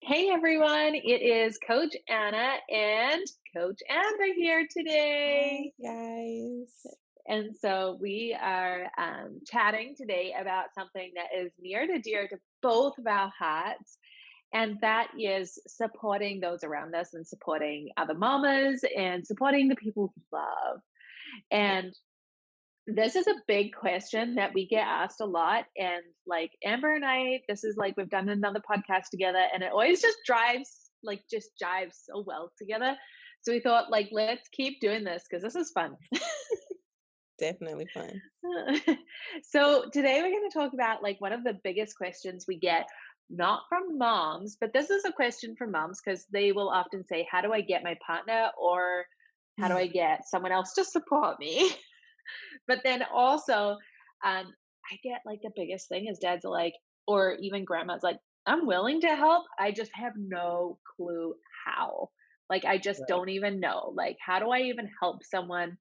Hey everyone, it is Coach Anna and Coach Amber here Hi, today. guys. And so we are chatting today about something that is near to dear to both of our hearts, and that is supporting those around us and supporting other mamas and supporting the people we love. Yeah. And this is a big question that we get asked a lot. And like Amber and I, this is like we've done another podcast together, and it always just jives so well together. So we thought, like, let's keep doing this because this is fun. Definitely fun. So today we're going to talk about like one of the biggest questions we get, not from moms, but this is a question from moms because they will often say, how do I get my partner, or how do I get someone else to support me? But then also, I get like the biggest thing is dads are like, or even grandma's like, I'm willing to help. I just have no clue how. Like, I just Right. don't even know. Like, how do I even help someone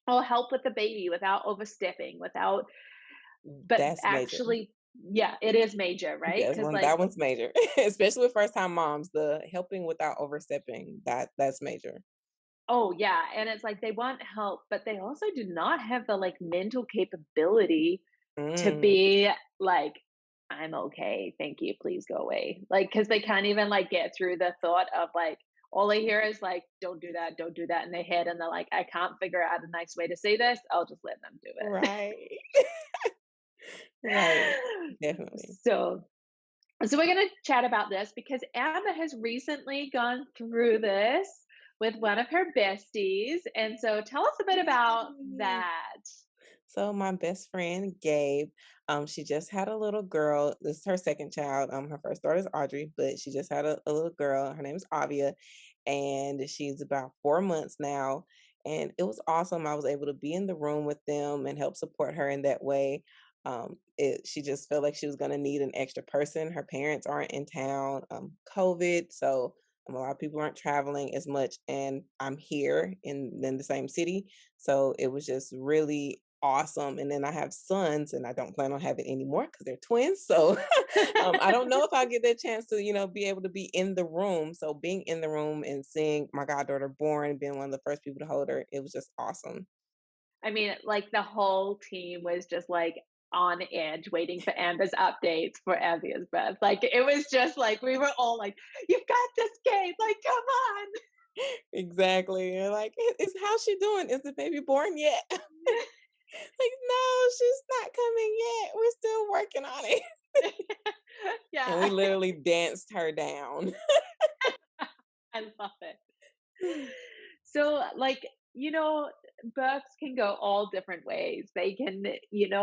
or help with the baby without overstepping, without, but That's major. actually, yeah, it is major, right? Yes, Because, one like, that one's major, especially with first time moms. The helping without overstepping, that's major. oh, yeah. And it's like they want help, but they also do not have the like mental capability to Mm, be like, I'm okay. Thank you. Please go away. Like, cause they can't even like get through the thought of like, all they hear is like, don't do that in their head. And they're like, I can't figure out a nice way to say this. I'll just let them do right. Right. it. Definitely. So we're going to chat about this because Amber has recently gone through this with one of her besties. And so tell us a bit about Yay. that. So my best friend Gabe, she just had a little girl. This is her second child. Her first daughter is Audrey, but she just had a little girl. Her name is Avia, and she's about 4 months now. And it was awesome. I was able to be in the room with them and help support her in that way. She just felt like she was going to need an extra person. Her parents aren't in town, COVID, so a lot of people aren't traveling as much, and I'm here in the same city, so it was just really awesome. And then I have sons, and I don't plan on having any more because they're twins. So I don't know if I'll get that chance to, be able to be in the room. So being in the room and seeing my goddaughter born, being one of the first people to hold her, it was just awesome. I mean, like the whole team was just like on edge waiting for Amber's updates for Abby's birth. Like it was just like we were all like, "You've got this, Kate! Like, come on!" Exactly. And like, is how's she doing? Is the baby born yet? Like, no, she's not coming yet. We're still working on it. And we Yeah, literally danced her down. I love it. So, like, births can go all different ways. They can,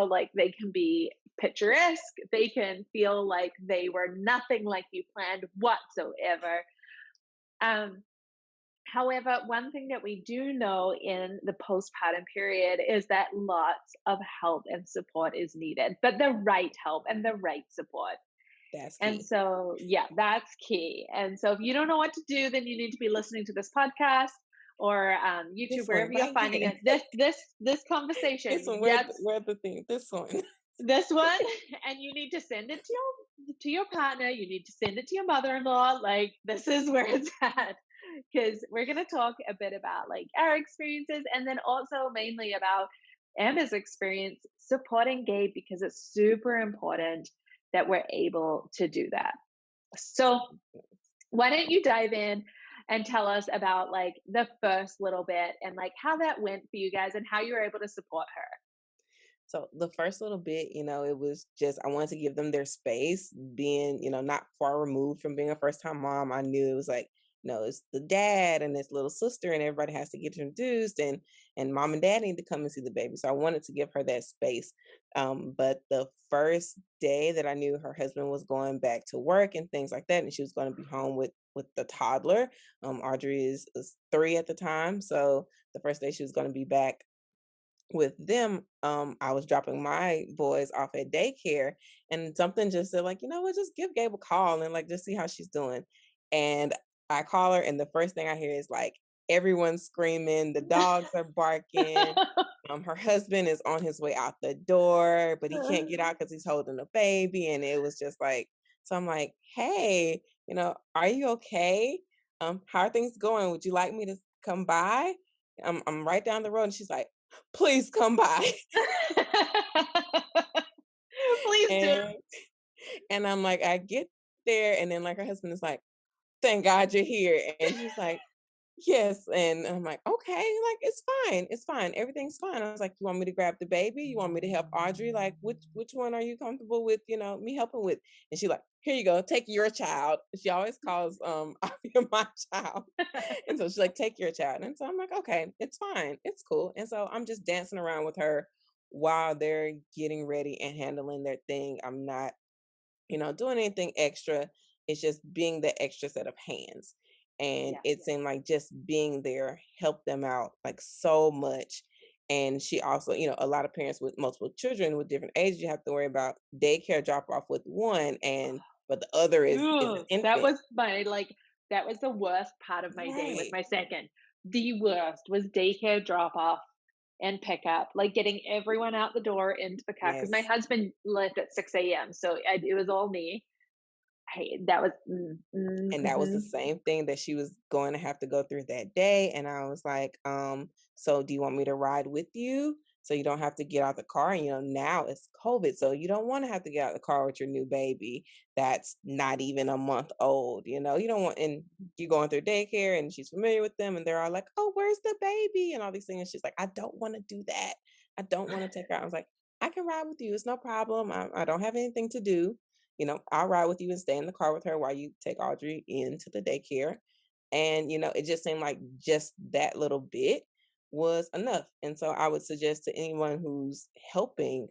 like they can be picturesque. They can feel like they were nothing like you planned whatsoever. Um, However, one thing that we do know in the postpartum period is that lots of help and support is needed, but the right help and the right support. That's And key. so, yeah, that's key. And so, if you don't know what to do, then you need to be listening to this podcast or YouTube, This one wherever you're right finding here. it. This This one, conversation, where that's the thing, this one. this one, and you need to send it to your partner. You need to send it to your mother-in-law. Like this is where it's at, because we're gonna talk a bit about like our experiences, and then also mainly about Emma's experience supporting Gabe because it's super important that we're able to do that. So why don't you dive in and tell us about like the first little bit and like how that went for you guys and how you were able to support her? So the first little bit, it was just I wanted to give them their space, being, not far removed from being a first time mom. I knew it was like, no, it's the dad and his little sister, and everybody has to get introduced, and mom and dad need to come and see the baby. So I wanted to give her that space. But the first day that I knew her husband was going back to work and things like that, and she was going to be home with the toddler. Audrey is 3 at the time, so the first day she was going to be back with them, I was dropping my boys off at daycare, and something just said, like, you know what, just give Gabe a call and like just see how she's doing. And I call her, and the first thing I hear is like everyone's screaming, the dogs are barking. Her husband is on his way out the door, but he can't get out because he's holding a baby. And it was just like So I'm like, "Hey, are you okay? How are things going? Would you like me to come by? I'm right down the road." And she's like, "Please come by." Please do. And I'm like, I get there, and then like her husband is like, "Thank God you're here." And she's like, "Yes." And I'm like, "Okay, like it's fine. It's fine. Everything's fine." I was like, "You want me to grab the baby? You want me to help Audrey? Like which one are you comfortable with, me helping with?" And she's like, "Here you go. Take your child." She always calls Audrey my child. And so she's like, "Take your child." And so I'm like, "Okay, it's fine. It's cool." And so I'm just dancing around with her while they're getting ready and handling their thing. I'm not doing anything extra. It's just being the extra set of hands. And Yeah. it seemed like just being there helped them out like so much. And she also, a lot of parents with multiple children with different ages, you have to worry about daycare drop off with one, and but the other is an Ugh, that infant. was my like that was the worst part of my day with Right. my second. The worst was daycare drop off and pick up, like getting everyone out the door into the car because my Yes. husband left at 6 a.m. So it was all me. That was And that was the mhm. same thing that she was going to have to go through that day, and I was like, "So do you want me to ride with you so you don't have to get out the car?" And, now it's COVID, so you don't wanna have to get out the car with your new baby that's not even a month old, You don't want, and you're going through daycare, and she's familiar with them, and they're all like, "Oh, where's the baby?" And all these things, and she's like, "I don't wanna do that. I don't wanna take her out." I was like, "I can ride with you, it's no problem. I don't have anything to do. I'll ride with you and stay in the car with her while you take Audrey into the daycare." And, it just seemed like just that little bit was enough. And so I would suggest to anyone who's helping,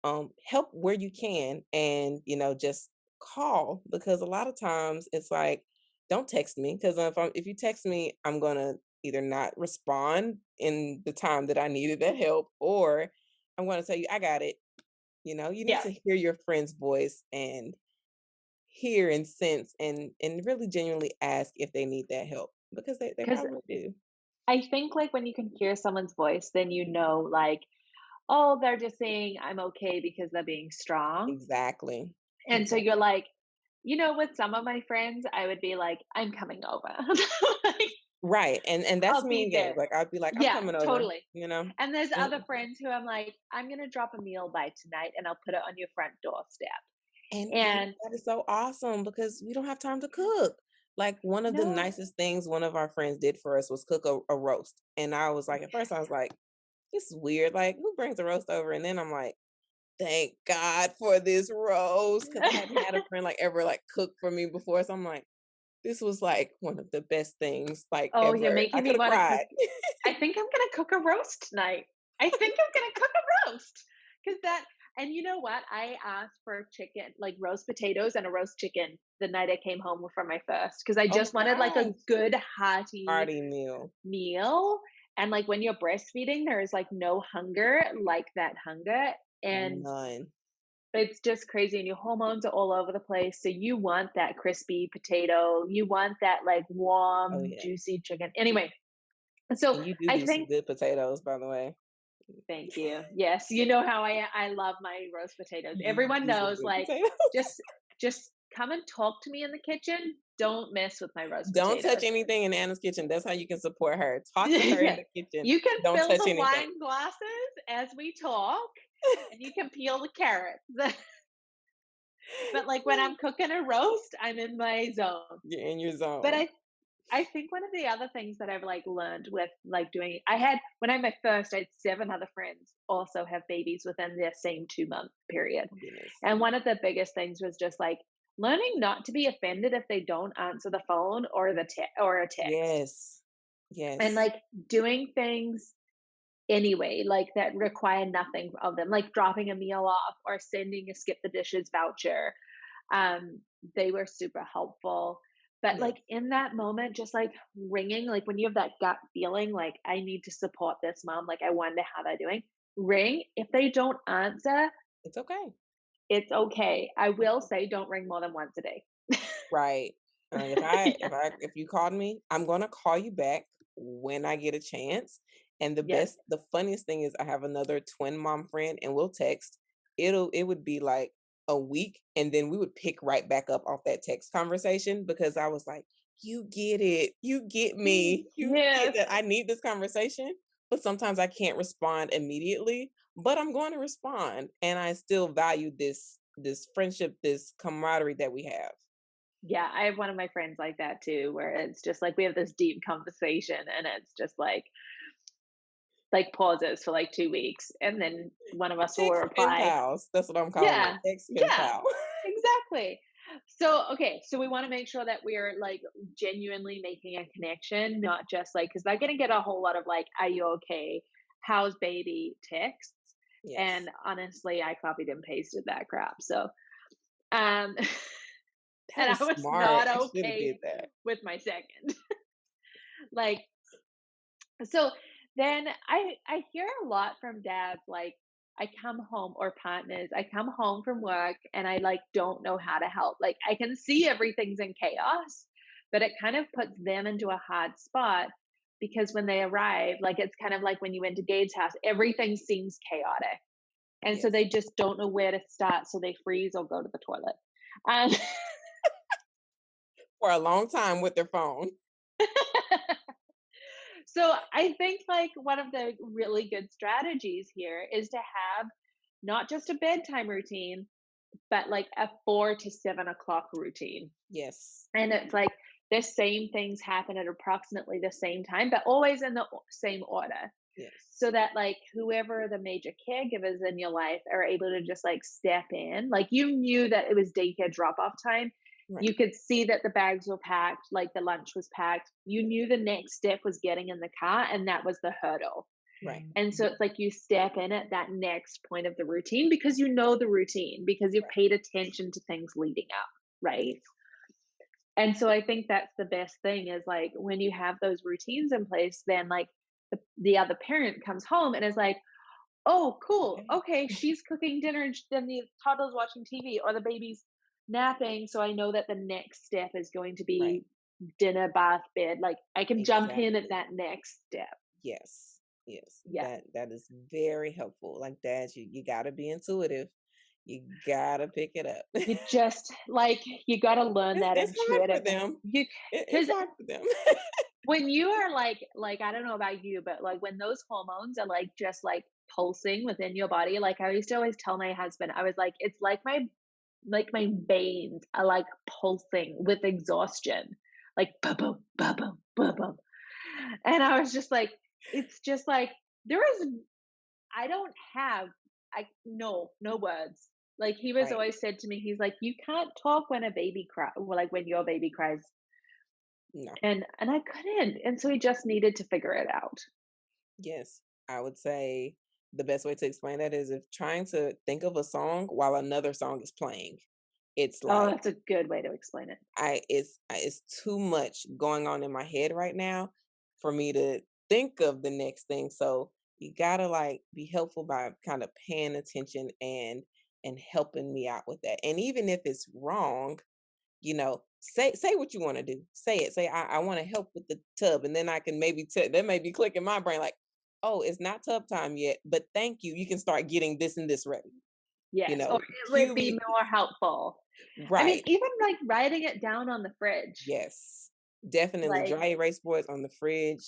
help where you can, and, just call, because a lot of times it's like, don't text me, because if you text me, I'm going to either not respond in the time that I needed that help, or I'm going to tell you, I got it. You need Yeah, to hear your friend's voice and hear and sense, and really genuinely ask if they need that help, because they because probably do. I think like when you can hear someone's voice, then you know like, oh, they're just saying I'm okay because they're being strong. Exactly. And so you're Exactly. like, with some of my friends, I would be like, I'm coming over. Like, Right. And that's I'll me be again. there. Like I'd be like, "I'm Yeah, coming over," totally. you know? And there's And other friends who I'm like, I'm gonna drop a meal by tonight and I'll put it on your front doorstep. and And that is so awesome because we don't have time to cook. Like one of the no, nicest things one of our friends did for us was cook a roast. And I was like, at first I was like, this is weird. Like, who brings a roast over? And then I'm like, thank God for this roast, because I hadn't had a friend like ever like cook for me before. So I'm like, this was like one of the best things like oh, you're ever. I making could me have want to cook. cried. I think I'm gonna cook a roast tonight. I think I'm gonna cook a roast because that. And you know what? I asked for chicken, like roast potatoes and a roast chicken, the night I came home from my first because I Oh just wanted like a gosh. good hearty Party meal. meal. And like when you're breastfeeding, there is like no hunger like that hunger. And None. it's just crazy. And your hormones are all over the place. So you want that crispy potato. You want that like Oh warm, yeah. juicy chicken. Anyway, so And you do I do some think, good potatoes, by the way. thank you. Yes, you know how I love my roast potatoes. You Everyone do some knows good like potatoes. just just come and talk to me in the kitchen. Don't mess with my roast Don't touch potatoes. anything in Anna's kitchen. That's how you can support her. Talk to her in Yeah. the kitchen. You can Don't fill touch the anything. wine glasses as we talk, and you can peel the carrots. But, like, when I'm cooking a roast, I'm in my zone. You're in your But zone. I think one of the other things that I've, like, learned with, like, doing I had when I met first, I had 7 other friends also have babies within their same 2-month period. Oh goodness. And one of the biggest things was just, like, learning not to be offended if they don't answer the phone or or a text. Yes. And, Yes. like, doing things anyway, like that require nothing of them, like dropping a meal off or sending a skip the dishes voucher. Um, they were super helpful. But Yeah. like in that moment, just like ringing, like when you have that gut feeling, like I need to support this mom, like I wonder how they're doing. Ring. If they don't answer, It's okay. it's okay. I will say don't ring more than once a day. Right. Like Yeah. if you called me, I'm gonna call you back when I get a chance. And Yes. the funniest thing is I have another twin mom friend, and we'll text. It would be like a week, and then we would pick right back up off that text conversation because I was like, "You get it. You get me. You get Yes. that I need this conversation, but sometimes I can't respond immediately, but I'm going to respond, and I still value this friendship, this camaraderie that we have." Yeah, I have one of my friends like that too, where it's just like we have this deep conversation and it's just like pauses for like 2 weeks and then one of us will Ex pen reply. pals. That's what I'm calling Yeah. it. Ex pen Yeah, pal. exactly. So, okay, so we wanna make sure that we're, like, genuinely making a connection, not just, like, because 'cause they're gonna get a whole lot of, like, "Are you okay? How's baby?" texts, and Yes. honestly, I copied and pasted that crap, so, um, That and I was was smart. not I shoulda did okay that. with my second. Like, so then I hear a lot from dads like I come home or partners, I come home from work and I like don't know how to help. Like I can see everything's in chaos, but it kind of puts them into a hard spot because when they arrive, like it's kind of like when you went to Gabe's house, everything seems chaotic. And so Yes. they just don't know where to start, so they freeze or go to the toilet. Um, For a long time with their phone. So I think like one of the really good strategies here is to have not just a bedtime routine, but like a 4 to 7 o'clock routine. Yes. And it's like the same things happen at approximately the same time, but always in the same order. Yes. So that like whoever the major caregivers in your life are able to just like step in. Like you knew that it was daycare drop off time. Right. You could see that the bags were packed, like the lunch was packed. You knew the next step was getting in the car, and that was the hurdle. Right. And so it's like you step in at that next point of the routine because you know the routine, because you've Right. paid attention to things leading up, right? Yes. And so I think that's the best thing is like when you have those routines in place, then like the other parent comes home and is like, oh, cool. Okay. Okay, she's cooking dinner and then the toddler's watching TV or the baby's napping. So I know that the next step is going to Right. be dinner, bath, bed. Like I can jump in at Exactly. that next step. Yes. Yes. Yeah. That is very helpful. Like that, you gotta be intuitive. You gotta pick it up. You just like you got to learn that It's hard for intuitive. them. You It's because hard for them. when you are like I don't know about you, but like when those hormones are like just like pulsing within your body, like I used to always tell my husband, I was like, it's like my veins are like pulsing with exhaustion, like ba boom, ba boom, ba boom. And I was just like, it's just like there is I don't have I no words. Like he was Right. always said to me, he's like, you can't talk when a baby cry, well, like when your baby cries, No. and I couldn't, and so he just needed to figure it out. Yes. I would say the best way to explain that is if trying to think of a song while another song is playing. It's Oh, like that's a good way to explain it. it's too much going on in my head right now for me to think of the next thing. So you gotta like be helpful by kind of paying attention and helping me out with that. And even if it's wrong, say what you want to do. Say it. Say I want to help with the tub, and then I can maybe that may be clicking my brain like, oh, it's not tub time yet, but thank you. You can start getting this and this ready. You Yes, or know, it would cue be me. more helpful. I mean, Right. even, like, writing it down on the fridge, Yes, definitely. like, Dry erase boards on the fridge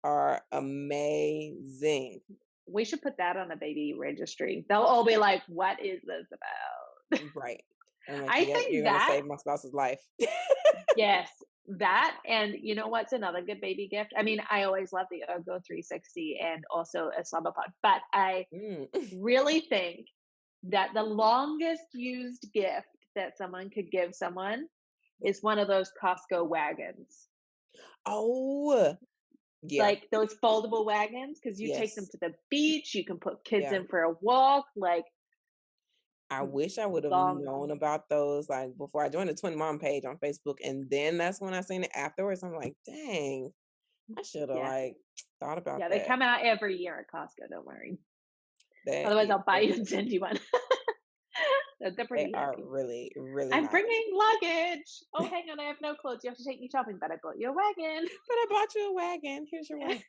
are amazing. we should put that on a baby registry. They'll all be like, "What is this about?" Right. I'm like, I yep, think you're gonna that save my spouse's life. yes, that and you know what's another good baby gift? I mean, I always love the Ergo 360 and also a Slumber Pod, but I Mm. really think that the longest used gift that someone could give someone What? is one of those Costco wagons. Oh, yeah, Like those foldable wagons, because you take them yes, to the beach, you can put kids yeah. in for a walk, like I wish I would have long known about those like before I joined the Twin Mom page on Facebook, and then that's when I seen it afterwards. I'm like, dang, I should have yeah. like thought about Yeah, they that. come out every year at Costco, don't worry. That Otherwise, I'll buy they're you and send you one. They're they pretty are heavy. really really I'm nice. bringing luggage. Oh, hang on, I have no clothes. You have to take me shopping, but I bought you a wagon. But I bought you a wagon. Here's your wagon.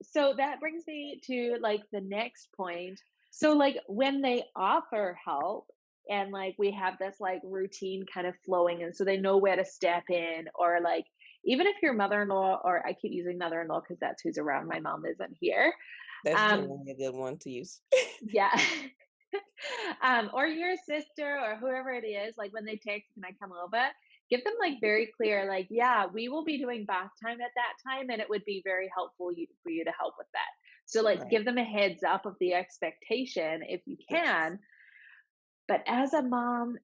So that brings me to like the next point. So, like, when they offer help and, like, we have this, like, routine kind of flowing and so they know where to step in or, like, even if your mother-in-law or I keep using mother-in-law because that's who's around, my mom isn't here. That's Um, generally a good one to use. yeah. Or your sister or whoever it is, like, when they text, "Can I come over?" Give them, like, very clear, like, "Yeah, we will be doing bath time at that time, and it would be very helpful for you to help with that." So, like, Right. give them a heads up of the expectation if you Yes. can, but as a mom,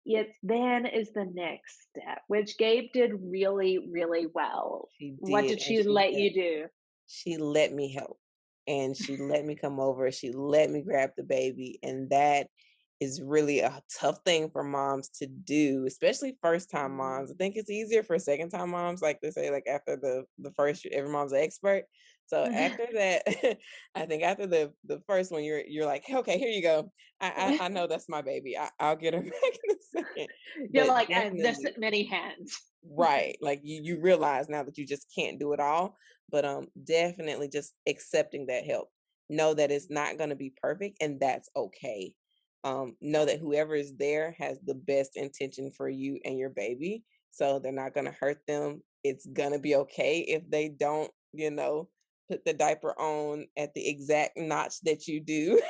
it's then is the next step, which Gabe did really, really well. She What did, did and she let you do? she let me help, and she let me come over, she let me grab the baby, and that is really a tough thing for moms to do, especially first-time Mm. moms. I think it's easier for second-time moms, like they say, like, after the first, every mom's an expert. So after that, I think after the first one, you're like, "Okay, here you go. I know that's my baby. I'll get her back in a second." You're But like, this definitely many hands. right, like, you realize now that you just can't do it all, but, definitely just accepting that help. Know that it's not gonna be perfect, and that's okay. Know Yeah. that whoever is there has the best intention for you and your baby, so they're not gonna hurt them. It's gonna be okay if they don't, put the diaper on at the exact notch that you do.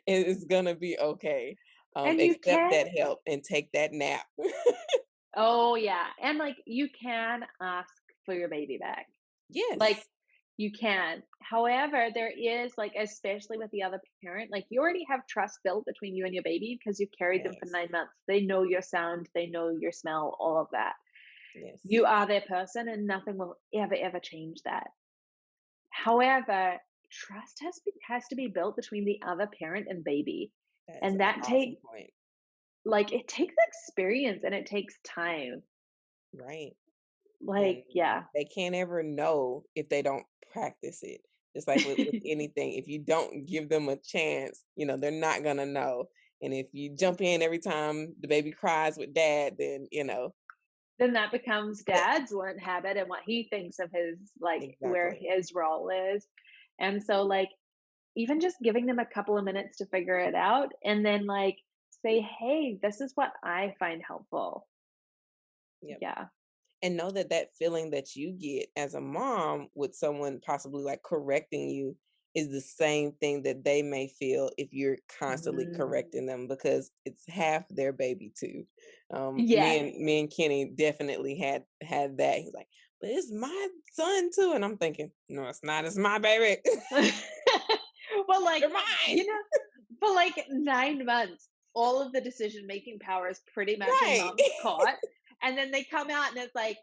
It is gonna be okay. And you Accept can that help and take that nap. oh, yeah, and, like, you can ask for your baby back. Like, Yes. you can. However, there is, like, especially with the other parent, like, you already have trust built between you and your baby because you've carried them for Yes. 9 months. They know your sound, they know your smell, all of that. Yes. You are their person, and nothing will ever, ever change that. However, trust has to be built between the other parent and baby, That is and an that awesome take point. like, it takes experience and it takes time. Right. And Like, yeah. they can't ever know if they don't practice it. Just like with anything, if you don't give them a chance, they're not gonna know. And if you jump in every time the baby cries with dad, then Then that becomes dad's learned habit and what he thinks of his like, where exactly. his role is. And so, like, even just giving them a couple of minutes to figure it out and then, like, say, "Hey, this is what I find helpful." Yep. Yeah. And know that that feeling that you get as a mom with someone possibly like correcting you is the same thing that they may feel if you're constantly Mm. correcting them because it's half their baby too. Me Yes. and me and Kenny definitely had that. He's like, but it's my son too, and I'm thinking, no, it's not. It's my baby. Well, like, You're mine. you know, for, like, 9 months, all of the decision-making power is pretty much in Right. mom's court, and then they come out and it's like,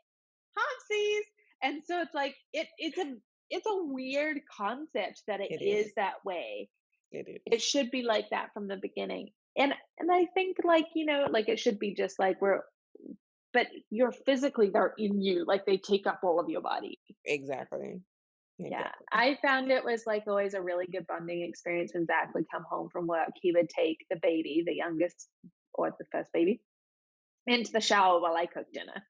"Halfsies," and so it's like, it's a weird concept that it It is is. that way. It It is. should be like that from the beginning, and I think, like, like, it should be just like we're but you're physically they're in you, like, they take up all of your body. Exactly. Yeah, Exactly. I found it was, like, always a really good bonding experience when Zach would come home from work, he would take the baby, the youngest or the first baby, into the shower while I cooked dinner,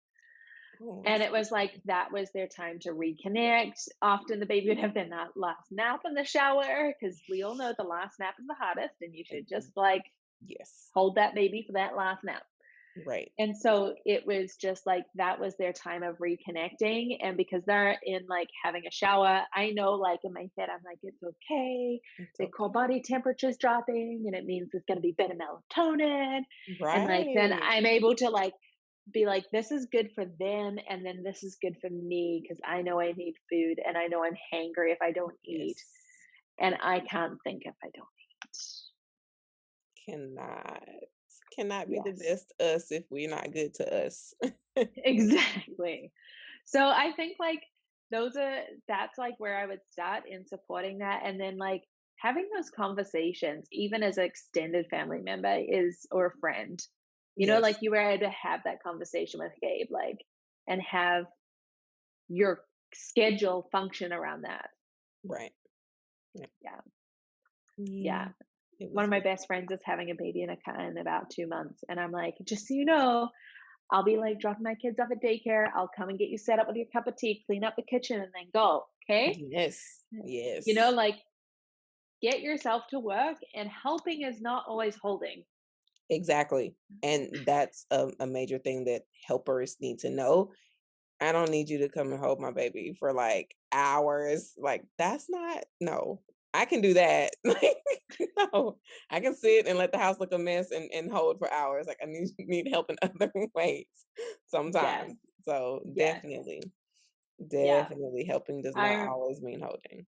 Oh, and that's it was like that was their time to reconnect. Often the baby would have their last nap in the shower because we all know the last nap is the hardest, and you should just, sweet. like, Yes. hold that baby for that last nap. Right. And so it was just like that was their time of reconnecting. And because they're in like having a shower, I know like in my head, I'm like, it's okay. It's Their core okay. body temperature's dropping and it means there's gonna be better melatonin. And like then Right. I'm able to like be like, this is good for them and then this is good for me because I know I need food and I know I'm hangry if I don't eat. Yes. And I can't think if I don't eat. Cannot. Cannot be the Yes. best us if we're not good to us. Exactly. So I think like that's like where I would start in supporting that and then like having those conversations even as an extended family member is or a friend. Like Yes. you were able to have that conversation with Gabe like and have your schedule function around that. Right. Yeah. Yeah. Yeah. Yeah. It One was of my very best friends is having a baby in about 2 months and I'm like, just so you know, I'll be like dropping my kids off at daycare. I'll come and get you set up with your cup of tea, clean up the kitchen, and then go. Okay. yes. Yes. Like get yourself to work, and helping is not always holding. Exactly. And that's a major thing that helpers need to know. I don't need you to come and hold my baby for like hours. Like, that's not, no. I can do that. Like, no. I can sit and let the house look a mess and hold for hours. Like, I need help in other ways Yes, sometimes. So yes, yeah. definitely helping does not I always mean holding.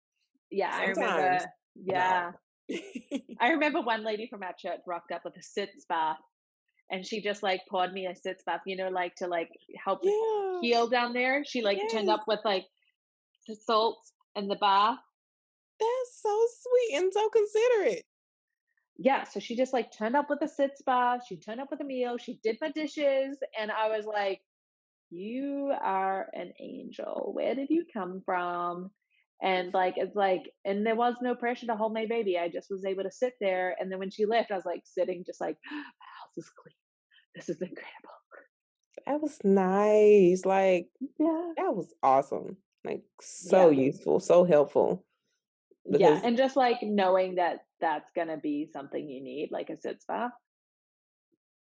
yeah, I Sometimes, remember but not yeah. always. I remember one lady from our church rocked up with a sitz bath, and she just, like, poured me a sitz bath, like, to, like, help Yeah. heal down there. She, like, turned Yes. up with, like, the salt and the bath. That's so sweet and so considerate. Yeah, so she just, like, turned up with a sitz bath, she turned up with a meal, she did my dishes, and I was like, "You are an angel. Where did you come from?" And, like, it's like and there was no pressure to hold my baby. I just was able to sit there, and then when she left, I was, like, sitting just like, "My house is clean. This is incredible." That was nice. Like, Yeah. that was awesome. Like, so Yeah. useful, so helpful Yeah, because and just, like, knowing that that's gonna be something you need, like a sitz bath.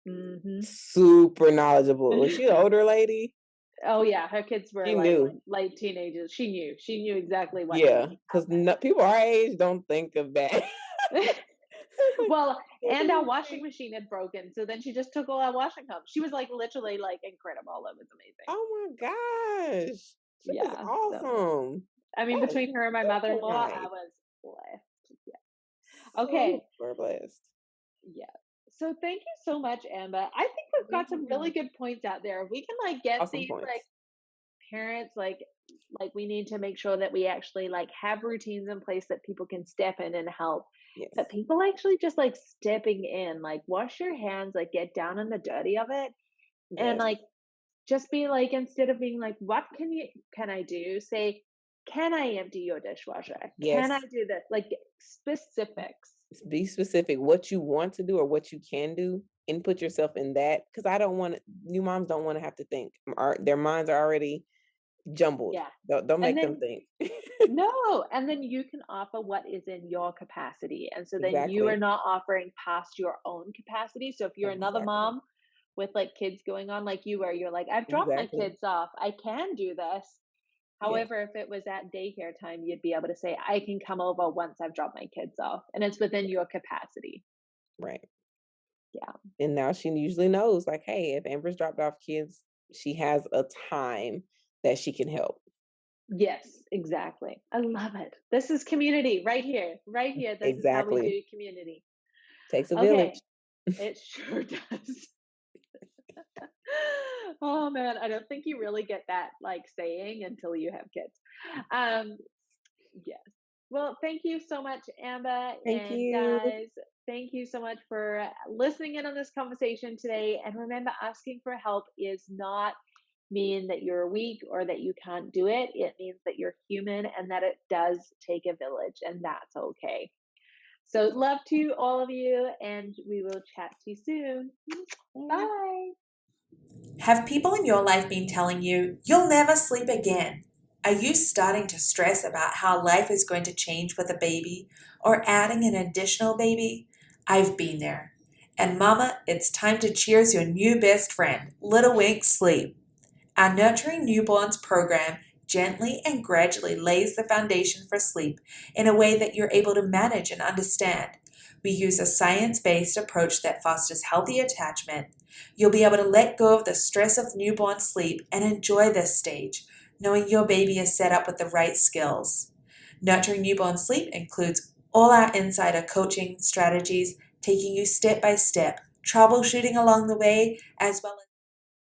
Mhm. super knowledgeable. Was she an older lady? Oh, yeah, her kids were, She like, knew. late teenagers. She knew exactly what Yeah, needed to because people our age don't think of that. happen. Like, Well, you and our didn't washing think, machine had broken, so then she just took all our washing home. She was, like, literally, like, incredible. It was amazing. "Oh my gosh, she is Yeah, so, awesome." I mean, That is between her and my super mother-in-law, I nice. was blessed. Yeah. Okay, Super blessed. yeah. So thank you so much, Amber. I think we've got some really Yeah. good points out there. We can, like, get Awesome these, like, points. parents, like, we need to make sure that we actually, like, have routines in place that people can step in and help. But Yes. people actually just, like, stepping in, like, wash your hands, like, get down in the dirty of it, and, Yes. like, just be like, instead of being like, "What can I do?" Say, "Can I empty your dishwasher? Can I Yes. do this?" Like, specifics. Be specific what you want to do or what you can do and put yourself in that because I don't want new moms don't want to have to think. Their minds are already jumbled. Yeah. Don't And make them then think. no, and then you can offer what is in your capacity, and so then you are Exactly. not offering past your own capacity. So if you're another Exactly. mom with, like, kids going on like you, where you're like, "I've dropped my Exactly. kids off. I can do this." Yes. However, if it was at daycare time, you'd be able to say, "I can come over once I've dropped my kids off," and it's within your capacity. Right. Yeah. And now she usually knows, like, hey, if Amber's dropped off kids, she has a time that she can help. Yes, exactly. I love it. This is community right here, right here. This is how we Exactly. do community. Takes a village. Okay, it sure does. Oh man, I don't think you really get that, like, saying until you have kids. Um, yes. Well, thank you so much, Amber, Thank and you. guys, thank you so much for listening in on this conversation today. And remember, asking for help is not mean that you're weak or that you can't do it. It means that you're human and that it does take a village, and that's okay. So, love to all of you, and we will chat to you soon. Bye. Bye. Have people in your life been telling you, you'll never sleep again? Are you starting to stress about how life is going to change with a baby or adding an additional baby? I've been there. And mama, it's time to cheers your new best friend, Little Wink Sleep. Our Nurturing Newborns program gently and gradually lays the foundation for sleep in a way that you're able to manage and understand. We use a science based approach that fosters healthy attachment. You'll be able to let go of the stress of newborn sleep and enjoy this stage, knowing your baby is set up with the right skills. Nurturing Newborn Sleep includes all our insider coaching strategies, taking you step by step, troubleshooting along the way, as well as